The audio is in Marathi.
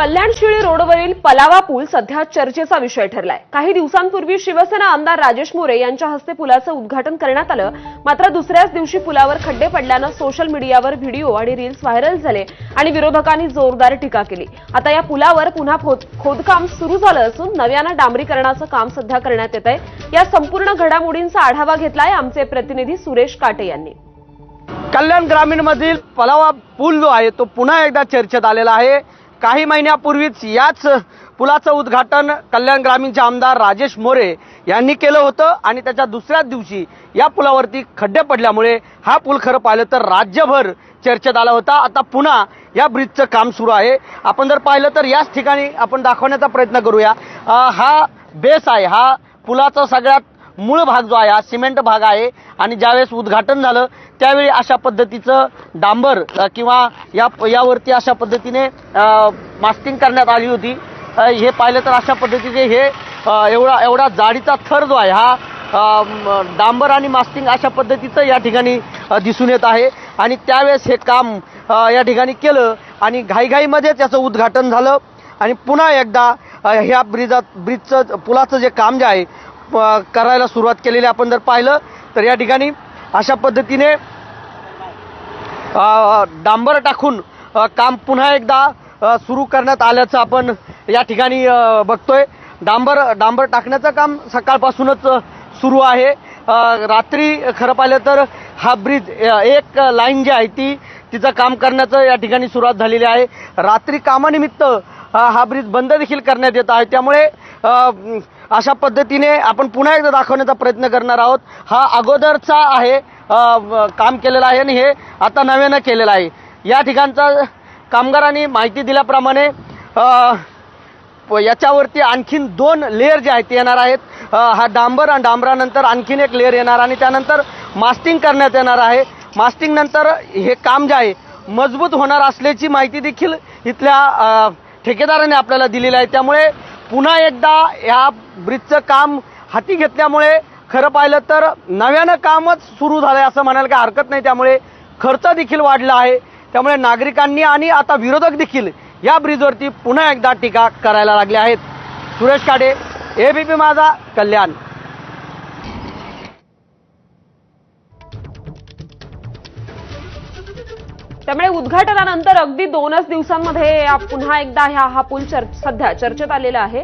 कल्याण-शिळी रोडवरील पलावा पूल सध्या चर्चेचा विषय ठरलाय। काही दिवसांपूर्वी शिवसेना आमदार राजेश मोरे यांच्या हस्ते पुलाचं उद्घाटन करण्यात आलं। मात्र दुसऱ्याच दिवशी पुलावर खड्डे पडल्यानं सोशल मीडियावर व्हिडिओ आणि रील्स व्हायरल झाले आणि विरोधकांनी जोरदार टीका केली। आता या पुलावर पुन्हा खोदकाम सुरू झालं असून नव्यानं डांबरीकरणाचं काम सध्या करण्यात येत आहे। या संपूर्ण घडामोडींचा आढावा घेतलाय आमचे प्रतिनिधी सुरेश काटे यांनी। कल्याण ग्रामीण मधील पलावा पूल जो आहे तो पुन्हा एकदा चर्चेत आलेला आहे। काही महिन्यापूर्वीच याच पुलाचं उद्घाटन कल्याण ग्रामीणचे आमदार राजेश मोरे यांनी केलं होतं आणि त्याच्या दुसऱ्याच दिवशी या पुलावरती खड्डे पडल्यामुळे हा पूल खरं पाहिलं तर राज्यभर चर्चेत आला होता। आता पुन्हा या ब्रिजचं काम सुरू आहे। आपण जर पाहिलं तर याच ठिकाणी आपण दाखवण्याचा प्रयत्न करूया। हा बेस आहे, हा पुलाचा सगळ्यात मूळ भाग जो आहे हा सिमेंट भाग आहे आणि ज्यावेळेस उद्घाटन झालं त्यावेळी अशा पद्धतीचं डांबर किंवा यावरती अशा पद्धतीने मास्टिंग करण्यात आली होती। हे पाहिलं तर अशा पद्धतीने हे एवढा जाडीचा थर जो आहे हा डांबर आणि मास्टिंग अशा पद्धतीचं या ठिकाणी दिसून येत आहे आणि त्यावेळेस हे काम या ठिकाणी केलं आणि घाईघाईमध्येच याचं उद्घाटन झालं आणि पुन्हा एकदा ह्या ब्रिजचं पुलाचं जे काम जे आहे करायला सुरुवात केलेली आपण जर पाहिलं तर या ठिकाणी अशा पद्धतीने डांबर टाकून काम पुन्हा एकदा सुरू करण्यात आल्याचं आपण या ठिकाणी बघतोय। डांबर टाकण्याचं काम सकाळपासूनच सुरू आहे। रात्री खरं पाहिलं तर हा ब्रिज एक लाईन जी आहे तिचं काम करण्याचं या ठिकाणी सुरुवात झालेली आहे। रात्री कामानिमित्त हा ब्रिज बंद देखील करण्यात येत आहे। त्यामुळे अशा पद्धतीने आपण पुन्हा एकदा दाखवण्याचा प्रयत्न करणार आहोत। हा अगोदरचा आहे काम केलेलं आहे आणि हे आता नव्यानं केलेलं आहे। या ठिकाणचा कामगारांनी माहिती दिल्याप्रमाणे याच्यावरती आणखीन 2 लेअर जे आहेत ते येणार आहेत। हा डांबर आणि डांबरानंतर आणखीन एक लेअर येणार आणि त्यानंतर मास्टिंग करण्यात येणार आहे। मास्टिंग नंतर हे काम जे आहे मजबूत होणार असल्याची माहिती देखील इथल्या ठेकेदाराने आपल्याला दिलेली आहे। त्यामुळे पुन्हा एकदा या ब्रिजचं काम हाती घेतल्यामुळे खरं पाहिलं तर नव्यानं कामच सुरू झालंय असं म्हणायला काही हरकत नाही। त्यामुळे खर्च देखील वाढला आहे। त्यामुळे नागरिकांनी आणि आता विरोधक देखील या ब्रिजवरती पुन्हा एकदा टीका करायला लागले आहेत। सुरेश काटे, एबीपी माझा, कल्याण। त्यामुळे उद्घाटनानंतर अगदी 2च दिवसांमध्ये पुन्हा एकदा हा पूल सध्या चर्चेत आलेला आहे।